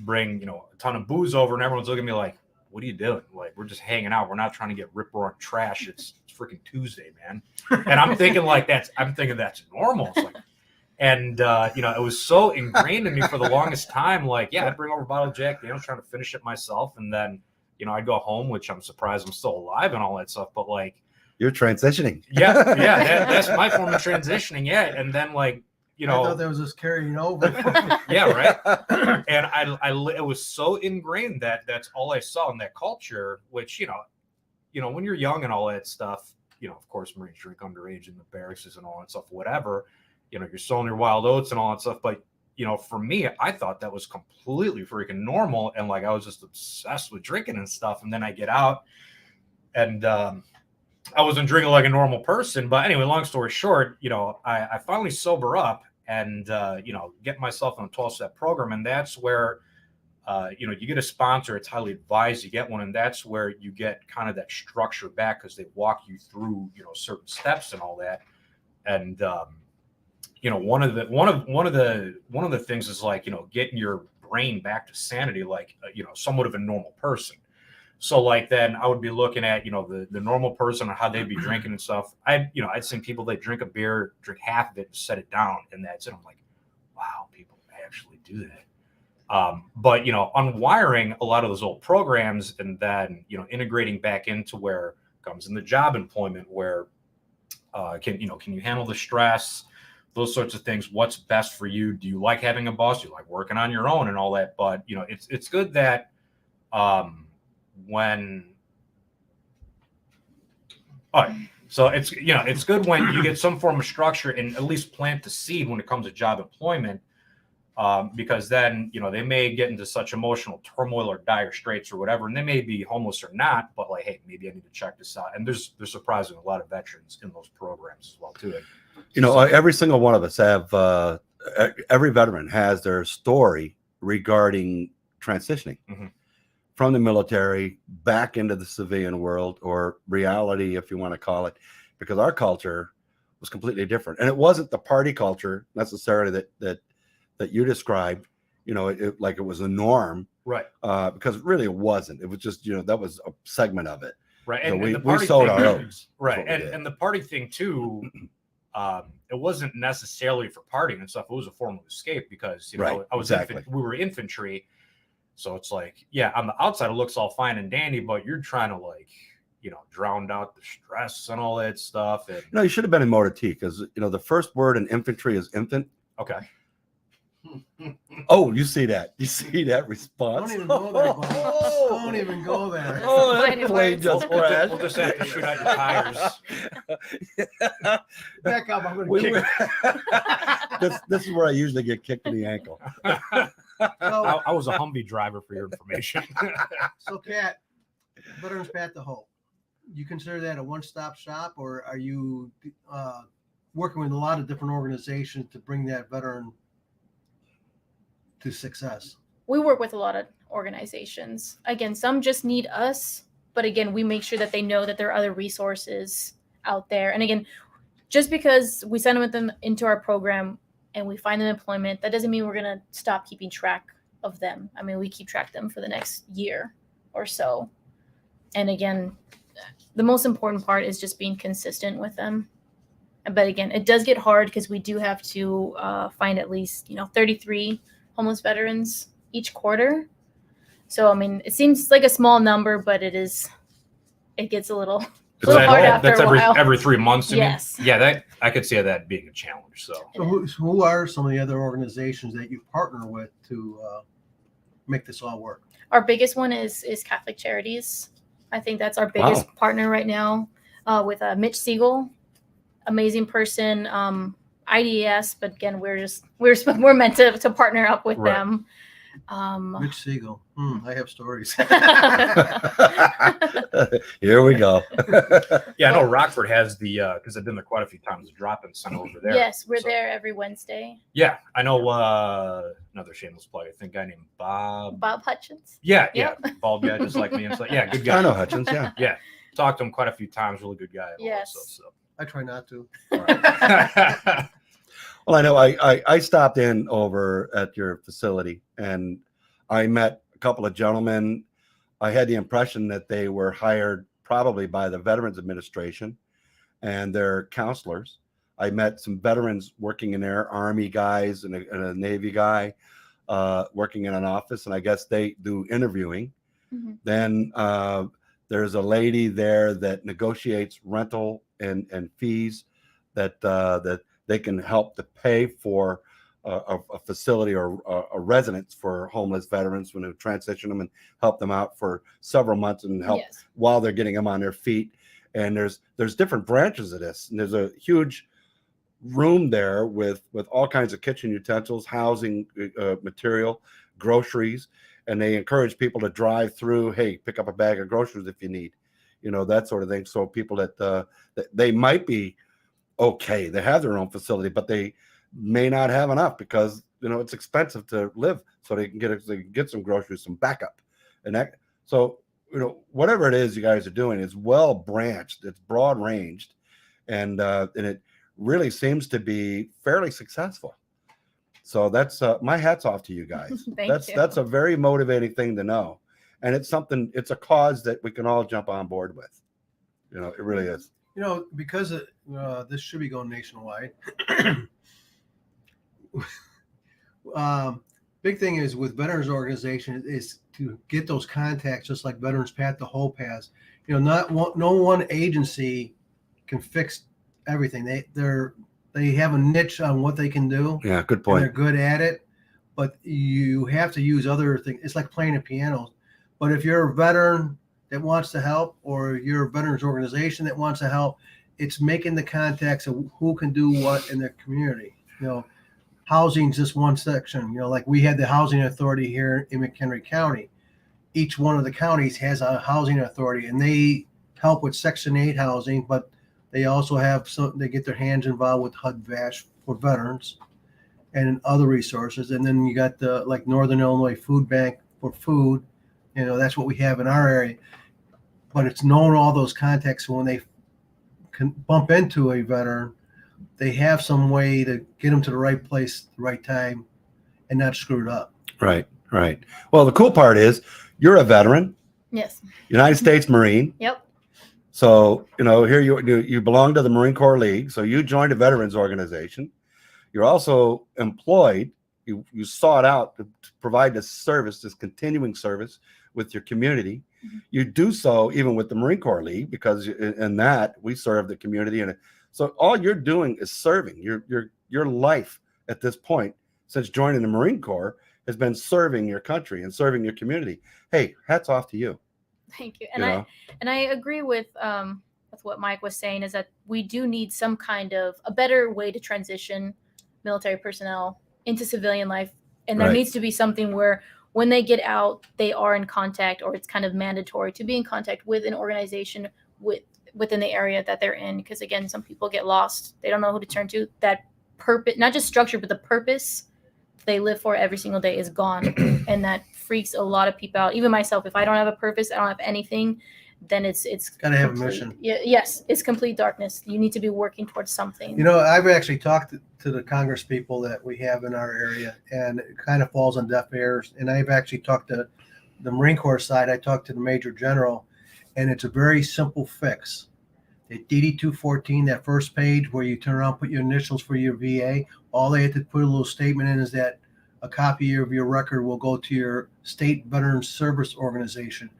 bring, a ton of booze over, and everyone's looking at me like, "What are you doing? Like, we're just hanging out. We're not trying to get rip-roaring trash. It's freaking Tuesday, man." And I'm thinking that's normal. It's like, and it was so ingrained in me for the longest time. Like, yeah, I'd bring over a bottle of Jack Daniels, trying to finish it myself, and then I'd go home, which I'm surprised I'm still alive and all that stuff. But like, you're transitioning. Yeah, that's my form of transitioning. Yeah, and then like, I thought there was this carrying over. Yeah, right. And I it was so ingrained that that's all I saw in that culture. Which when you're young and all that stuff, of course, Marines drink underage in the barracks and all that stuff, whatever. You're sowing your wild oats and all that stuff. But for me, I thought that was completely freaking normal, and like I was just obsessed with drinking and stuff. And then I get out, and I wasn't drinking like a normal person. But anyway, long story short, I finally sober up and, get myself on a 12-step program. And that's where, you get a sponsor. It's highly advised you get one. And that's where you get kind of that structure back, because they walk you through, certain steps and all that. And, one of the things is like, getting your brain back to sanity, like, somewhat of a normal person. So like then I would be looking at, the normal person and how they'd be drinking and stuff. I'd seen people, they drink a beer, drink half of it and set it down, and that's it. I'm like, wow, people actually do that. But unwiring a lot of those old programs, and then integrating back into where comes in the job employment, where can you handle the stress, those sorts of things. What's best for you? Do you like having a boss? Do you like working on your own and all that? But it's good that so it's good when you get some form of structure and at least plant the seed when it comes to job employment, because then they may get into such emotional turmoil or dire straits or whatever, and they may be homeless or not, but like, hey, maybe I need to check this out. And there's surprisingly a lot of veterans in those programs as well too. Every single one of us have every veteran has their story regarding transitioning. Mm-hmm. From the military back into the civilian world, or reality, if you want to call it, because our culture was completely different. And it wasn't the party culture necessarily that you described, like it was a norm, right? Because really it wasn't. It was just, that was a segment of it. Right. So and we sold our oats. Right. And the party thing too, it wasn't necessarily for partying and stuff. It was a form of escape, because, right, I was exactly. we were infantry. So it's like, yeah, on the outside, it looks all fine and dandy, but you're trying to like, drown out the stress and all that stuff. And you should have been in Motor T, because, the first word in infantry is infant. Okay. Oh, you see that? You see that response? Don't even go there, buddy. Don't even go there. Oh, that plane just crashed. We'll just have to shoot out your tires. Back up. I'm going to kick. This is where I usually get kicked in the ankle. So, I was a Humvee driver, for your information. So, Kat, Veterans Path to Hope, you consider that a one-stop shop, or are you working with a lot of different organizations to bring that veteran to success? We work with a lot of organizations. Again, some just need us, but again, we make sure that they know that there are other resources out there. And again, just because we send them into our program and we find them employment, that doesn't mean we're going to stop keeping track of them. I mean, we keep track of them for the next year or so. And again, the most important part is just being consistent with them. But again, it does get hard, because we do have to find at least, 33 homeless veterans each quarter. So, I mean, it seems like a small number, but it gets a little It's a little hard after that's a while. every 3 months. You mean? Yes. Yeah, that I could see that being a challenge. So So who are some of the other organizations that you partner with to make this all work? Our biggest one is Catholic Charities. I think that's our biggest partner right now, with Mitch Siegel, amazing person. IDES, but again, we're meant to partner up with Right. them. Mitch Siegel. I have stories. Here we go. yeah, I know Rockford has the because I've been there quite a few times. The drop-in center over there. Yes, we're So, there every Wednesday. Yeah, I know. Another shameless plug. I think a guy named Bob. Bob Hutchins. Yeah, Yep. bald guy just like me. And so, yeah, good guy. I know Hutchins. Yeah. Yeah, talked to him quite a few times. Really good guy. Yes. Also, I try not to. so. Right. Well, I know I stopped in over at your facility and I met a couple of gentlemen. I had the impression that they were hired probably by the Veterans Administration and their counselors. I met some veterans working in there, Army guys and a Navy guy working in an office, and I guess they do interviewing. Mm-hmm. Then there's a lady there that negotiates rental and fees that they can help to pay for a facility or a residence for homeless veterans when they transition them and help them out for several months and help Yes. while they're getting them on their feet. And there's different branches of this, and there's a huge room there with all kinds of kitchen utensils, housing material, groceries, and they encourage people to drive through. Hey, pick up a bag of groceries if you need, that sort of thing. So people that they might be okay, they have their own facility, but they may not have enough because it's expensive to live, so they can get some groceries, some backup, and that. So whatever it is you guys are doing is well branched, it's broad ranged, and it really seems to be fairly successful. So that's my hat's off to you guys. That's a very motivating thing to know, and it's a cause that we can all jump on board with. It really is. Because this should be going nationwide. Big thing is with veterans organization is to get those contacts, just like Veterans Path to Hope has. No one agency can fix everything. They have a niche on what they can do. Yeah, good point. They're good at it, but you have to use other things. It's like playing a piano. But if you're a veteran that wants to help, or you're a veterans organization that wants to help, it's making the contacts of who can do what in their community. Housing's just one section. Like we had the housing authority here in McHenry County. Each one of the counties has a housing authority, and they help with Section 8 housing, but they also they get their hands involved with HUD-VASH for veterans and other resources. And then you got the Northern Illinois Food Bank for food. That's what we have in our area. But it's knowing all those contacts, so when they can bump into a veteran, they have some way to get them to the right place, the right time, and not screw it up. Right. Well, the cool part is you're a veteran. Yes. United States Marine. Yep. So, here you belong to the Marine Corps League. So you joined a veterans organization. You're also employed. You sought out to provide this service, this continuing service with your community. Mm-hmm. You do so even with the Marine Corps League, because in that we serve the community. And so all you're doing is serving. Your life at this point, since joining the Marine Corps, has been serving your country and serving your community. Hey, hats off to you. Thank you. And I agree with what Mike was saying, is that we do need some kind of a better way to transition military personnel into civilian life. And there needs to be something where when they get out, they are in contact, or it's kind of mandatory to be in contact with an organization within the area that they're in. Because again, some people get lost. They don't know who to turn to. That purpose, not just structure, but the purpose they live for every single day is gone. And that freaks a lot of people out. Even myself, if I don't have a purpose, I don't have anything, then it's gotta have a mission. Yes, it's complete darkness. You need to be working towards something. I've actually talked to the Congress people that we have in our area, and it kind of falls on deaf ears. And I've actually talked to the Marine Corps side. I talked to the Major General, and it's a very simple fix. The DD 214, that first page where you turn around, put your initials for your VA, all they have to put a little statement in is that a copy of your record will go to your state veterans service organization.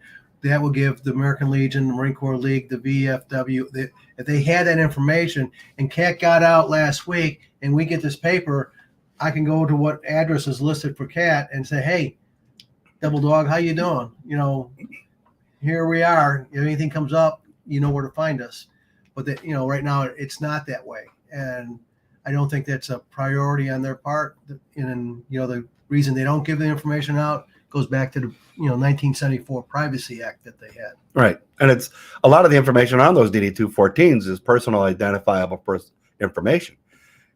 that will give the American Legion, the Marine Corps League, the VFW, if they had that information and Cat got out last week and we get this paper, I can go to what address is listed for Cat and say, hey, Double Dog, how you doing? You know, here we are. If anything comes up, you know where to find us. But that, you know, right now it's not that way. And I don't think that's a priority on their part. And, you know, the reason they don't give the information out goes back to the, 1974 Privacy Act that they had. Right. And it's a lot of the information on those DD-214s is personal identifiable information.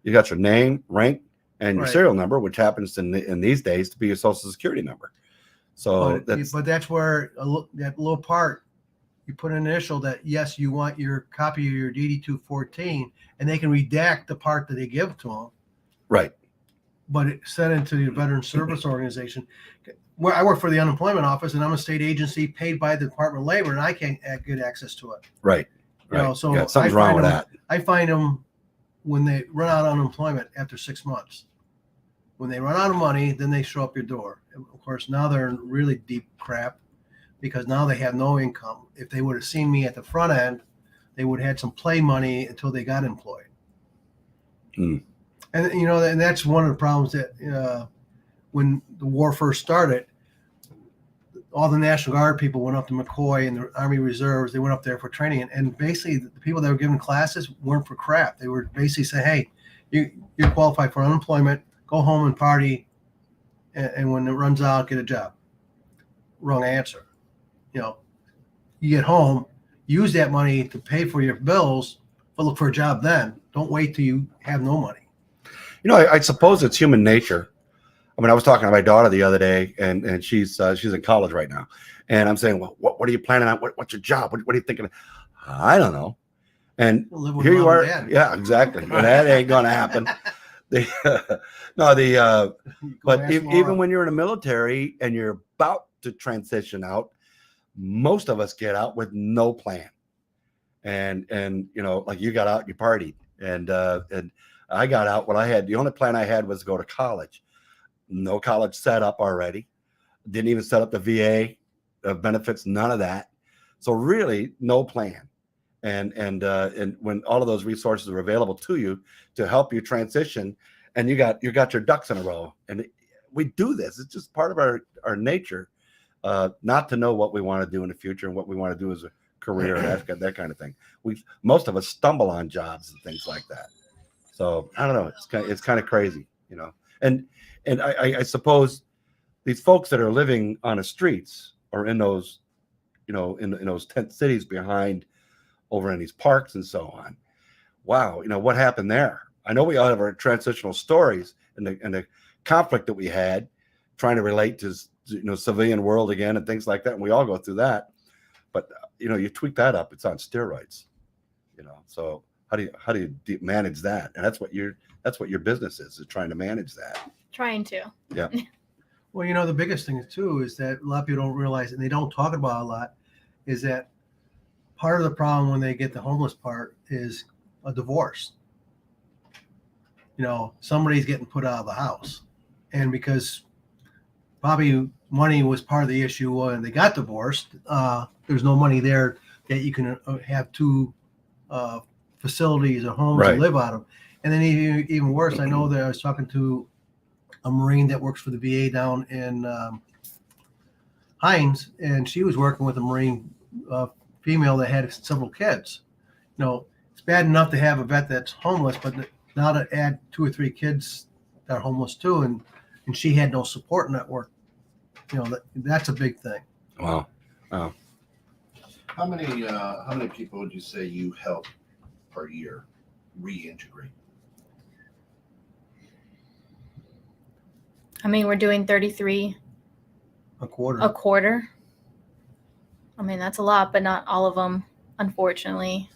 You got your name, rank, and your Right. serial number, which happens in these days to be your social security number. So But that's where that little part, you put an initial that, yes, you want your copy of your DD-214, and they can redact the part that they give to them, right. but it's sent into the Veteran Service Organization. Where I work for the unemployment office, and I'm a state agency paid by the Department of Labor, and I can't get access to it. Right. You know, so yeah, something's wrong with that. I find them when they run out of unemployment after 6 months. When they run out of money, then they show up your door. And of course, now they're in really deep crap because now they have no income. If they would have seen me at the front end, they would have had some play money until they got employed. Mm. And, and that's one of the problems that when the war first started, all the National Guard people went up to McCoy and the Army Reserves. They went up there for training. And basically, the people that were giving classes weren't for crap. They were basically saying, hey, you're qualified for unemployment. Go home and party. And when it runs out, get a job. Wrong answer. You get home, use that money to pay for your bills, but look for a job then. Don't wait till you have no money. I suppose it's human nature. I mean, I was talking to my daughter the other day, and she's in college right now, and I'm saying, well, what are you planning on? What's your job? What are you thinking? I don't know. And here you are. Yeah, exactly. And that ain't gonna happen. But even when you're in the military and you're about to transition out, most of us get out with no plan. And like you got out, you partied, and I got out. The only plan I had was to go to college. No college set up already. Didn't even set up the VA benefits. None of that. So really, no plan. And when all of those resources are available to you to help you transition, and you got your ducks in a row, and we do this. It's just part of our nature, not to know what we want to do in the future and what we want to do as a career and that kind of thing. Most of us stumble on jobs and things like that. So I don't know. It's kind of crazy, And I suppose these folks that are living on the streets or in those, in those tent cities behind over in these parks and so on. Wow, what happened there? I know we all have our transitional stories and the conflict that we had trying to relate to civilian world again and things like that, and we all go through that. But you tweak that up, it's on steroids. So how do you manage that? And that's what your business is trying to manage that. Trying to. Yeah. Well, the biggest thing too is that a lot of people don't realize, and they don't talk about a lot, is that part of the problem when they get the homeless part is a divorce. Somebody's getting put out of the house, and because probably money was part of the issue when they got divorced, there's no money there that you can have two facilities or homes to live out of. And then even worse, I know that I was talking to a Marine that works for the VA down in Hines, and she was working with a Marine female that had several kids. It's bad enough to have a vet that's homeless, but now to add 2 or 3 kids that are homeless too, and she had no support network. That's a big thing. Wow. How many people would you say you help per year reintegrate? I mean, we're doing 33 A quarter. a quarter. I mean, that's a lot, but not all of them, unfortunately.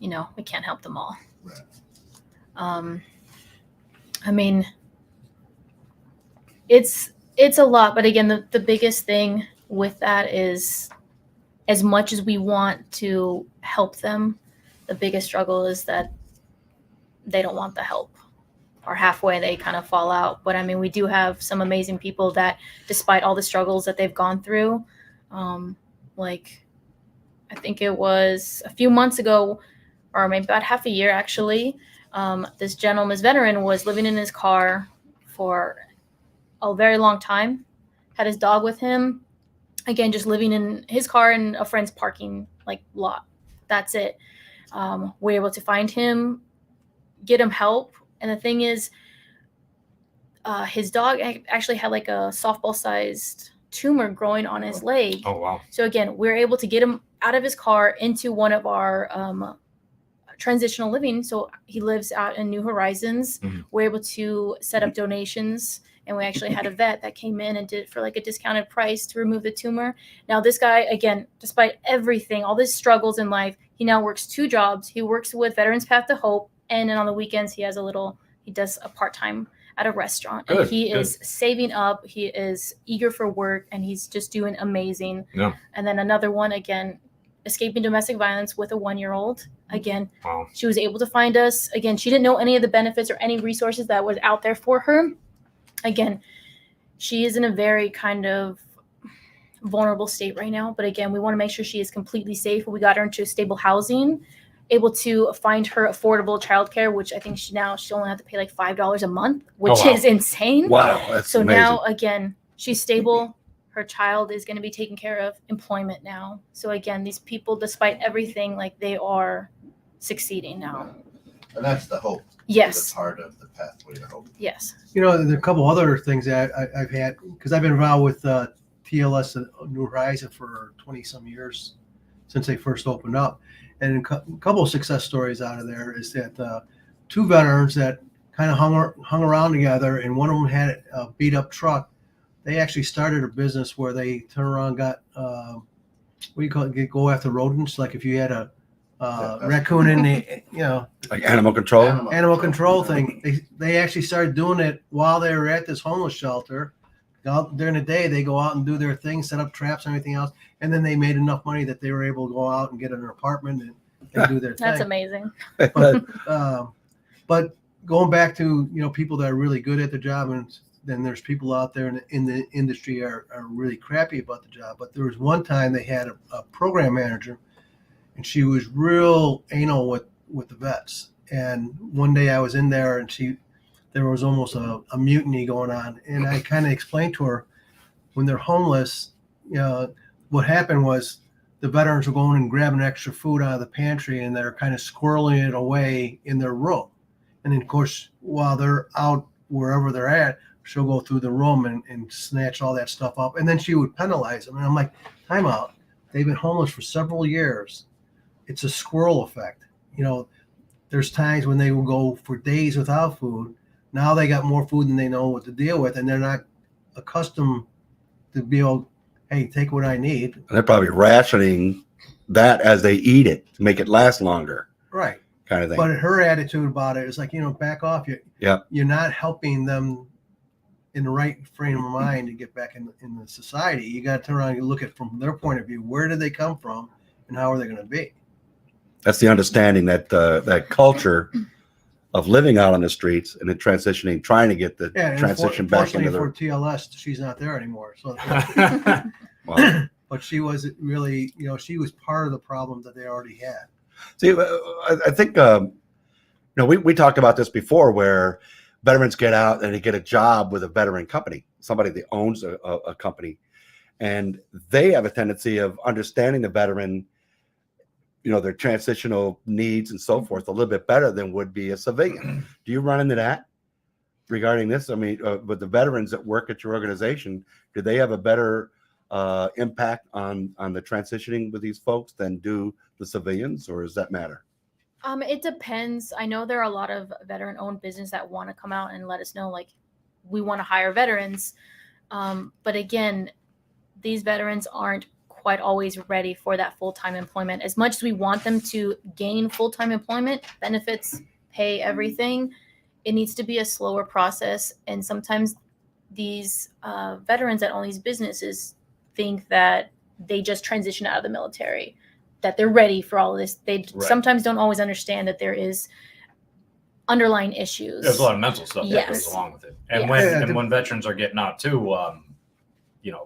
We can't help them all. Right. I mean, it's a lot, but again, the biggest thing with that is, as much as we want to help them, the biggest struggle is that they don't want the help, or halfway they kind of fall out. But I mean, we do have some amazing people that, despite all the struggles that they've gone through, like, I think it was a few months ago, or maybe about half a year actually. This gentleman, this veteran, was living in his car for a very long time, had his dog with him. Again, just living in his car in a friend's parking like lot. That's it. We're able to find him, get him help. And the thing is, his dog actually had like a softball-sized tumor growing on his leg. Oh, wow. So again, we're able to get him out of his car into one of our transitional living. So he lives out in New Horizons. Mhm. We're able to set up donations, and we actually had a vet that came in and did it for like a discounted price to remove the tumor. Now this guy, again, despite everything, all his struggles in life, he now works 2 jobs. He works with Veterans Path to Hope, and then on the weekends he does a part-time at a restaurant. Good, And he good. is saving up, he is eager for work, and he's just doing amazing. Yeah. And then another one, again, escaping domestic violence with a 1-year-old. Again, Wow. she was able to find us. Again, she didn't know any of the benefits or any resources that was out there for her. Again, she is in a very kind of vulnerable state right now. But again, we want to make sure she is completely safe. We got her into stable housing, able to find her affordable childcare, which I think she only have to pay like $5 a month, which Oh, wow. is insane. Wow, that's So amazing. now, again, she's stable. Her child is going to be taken care of. Employment now. So again, these people, despite everything, like they are succeeding now. And that's the hope. Yes. The part of the pathway to hope. Yes. You know, there are a couple other things that I've had, because I've been involved with TLS and New Horizon for 20 some years since they first opened up. And a couple of success stories out of there is that 2 veterans that kind of hung around together, and one of them had a beat up truck. They actually started a business where they turn around, got what do you call it? Go after rodents. Like if you had a raccoon in the, Like animal control. animal control thing. They actually started doing it while they were at this homeless shelter. During the day, they go out and do their thing, set up traps and everything else, and then they made enough money that they were able to go out and get an apartment and do their That's thing. amazing. But going back to people that are really good at the job, and then there's people out there in the industry are really crappy about the job. But there was one time they had a program manager, and she was real anal with the vets. And one day I was in there, and there was almost a mutiny going on. And I kind of explained to her, when they're homeless, what happened was the veterans were going and grabbing extra food out of the pantry, and they're kind of squirreling it away in their room. And then, of course, while they're out wherever they're at, she'll go through the room and snatch all that stuff up. And then she would penalize them. And I'm like, time out. They've been homeless for several years. It's a squirrel effect. There's times when they will go for days without food. Now they got more food than they know what to deal with, and they're not accustomed to be able, hey, take what I need. And they're probably rationing that as they eat it to make it last longer, Right. kind of thing. But her attitude about it is like, back off. Yeah. You're not helping them in the right frame of mind to get back in the society. You got to turn around and look at from their point of view. Where did they come from, and how are they going to be? That's the understanding that that culture of living out on the streets and then transitioning, trying to get the transition back into for the. TLS, she's not there anymore. So, Wow. but she was really, she was part of the problem that they already had. See, I think we talked about this before, where veterans get out and they get a job with a veteran company, somebody that owns a company, and they have a tendency of understanding the veteran, their transitional needs and so forth a little bit better than would be a civilian. Do you run into that regarding this? I mean, with the veterans that work at your organization, do they have a better impact on the transitioning with these folks than do the civilians, or does that matter? It depends. I know there are a lot of veteran-owned business that want to come out and let us know, like, we want to hire veterans. But again, these veterans aren't quite always ready for that full-time employment. As much as we want them to gain full-time employment, benefits, pay, everything, it needs to be a slower process. And sometimes these veterans that own these businesses think that they just transition out of the military, that they're ready for all of this. They sometimes don't always understand that there is underlying issues. There's a lot of mental stuff that Yes. goes along with it. And Yes. when veterans are getting out too,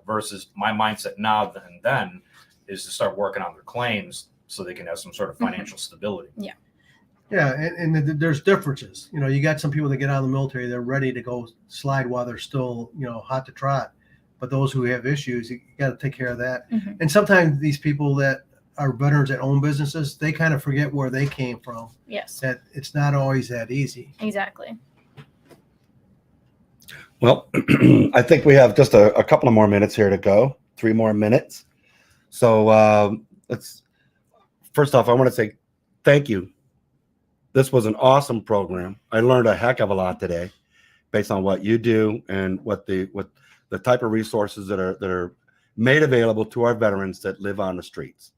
versus my mindset now and then, is to start working on their claims so they can have some sort of financial stability. Yeah, and there's differences. You know, you got some people that get out of the military, they're ready to go slide while they're still, you know, hot to trot. But those who have issues, you got to take care of that. Mhm. And sometimes these people that are veterans that own businesses, they kind of forget where they came from. Yes, That it's not always that easy. exactly. Well, I think we have just a couple of more minutes here to go. 3 more minutes. So first off, I want to say thank you. This was an awesome program. I learned a heck of a lot today based on what you do and what the type of resources that are made available to our veterans that live on the streets.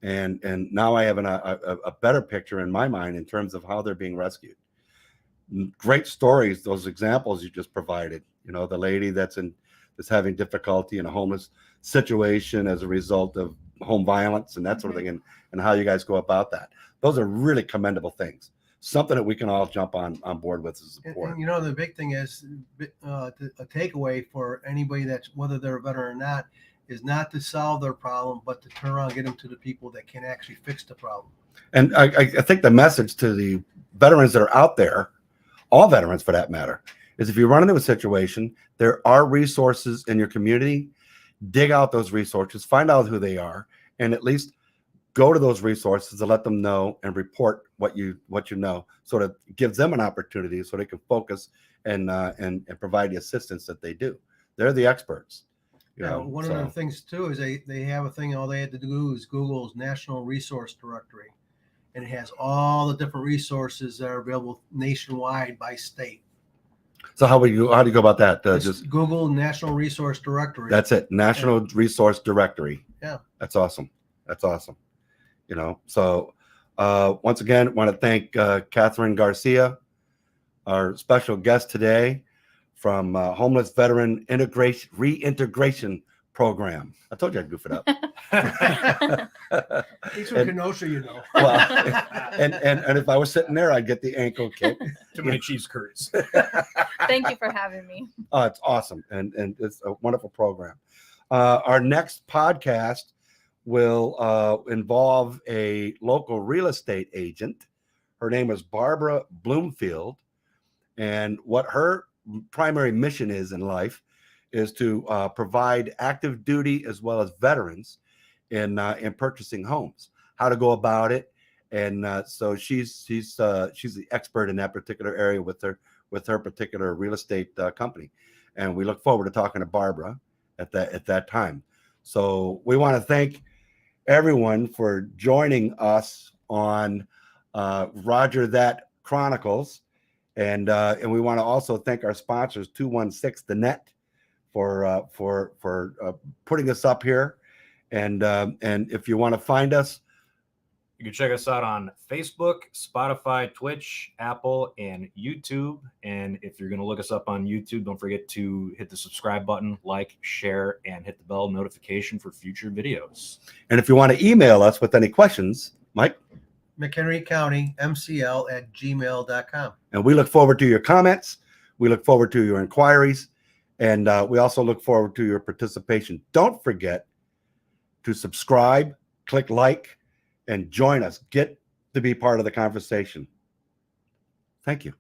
And now I have a better picture in my mind in terms of how they're being rescued. Great stories, those examples you just provided. You know, the lady that's having difficulty in a homeless situation as a result of home violence and that sort of thing, and how you guys go about that. Those are really commendable things. Something that we can all jump on board with as support. And you know, the big thing is a takeaway for anybody that's, whether they're a veteran or not, is not to solve their problem, but to turn around and get them to the people that can actually fix the problem. And I think the message to the veterans that are out there, all veterans for that matter, is if you run into a situation, there are resources in your community. Dig out those resources, find out who they are, and at least go to those resources to let them know and report what you know. Sort of gives them an opportunity so they can focus and provide the assistance that they do. They're the experts. You know, One of the things too is they have a thing. All they had to do is Google's National Resource Directory, and it has all the different resources that are available nationwide by state. So how do you go about that? Just Google National Resource Directory. That's it. National Resource Directory. Yeah. That's awesome. That's awesome. You know, so once again, I want to thank Catherine Garcia, our special guest today from Homeless Veteran Reintegration Program. I told you I'd goof it up. He's from Kenosha, you know. Well, and if I was sitting there, I'd get the ankle kick. Too many cheese curds. Thank you for having me. Oh, it's awesome. And it's a wonderful program. Our next podcast will involve a local real estate agent. Her name is Barbara Bloomfield. And what her primary mission is in life is to provide active duty as well as veterans in purchasing homes, how to go about it. And so she's the expert in that particular area with her particular real estate company. And we look forward to talking to Barbara at that time. So we want to thank everyone for joining us on Roger That Chronicles. And we want to also thank our sponsors, 216 The Net, for putting us up here. And if you want to find us, You can check us out on Facebook, Spotify, Twitch, Apple, and YouTube. And if you're going to look us up on YouTube, don't forget to hit the subscribe button, like, share, and hit the bell notification for future videos. and if you want to email us with any questions, Mike, McHenry County MCL@gmail.com. and we look forward to your comments. We look forward to your inquiries. And we also look forward to your participation. Don't forget to subscribe, click like, and join us. Get to be part of the conversation. Thank you.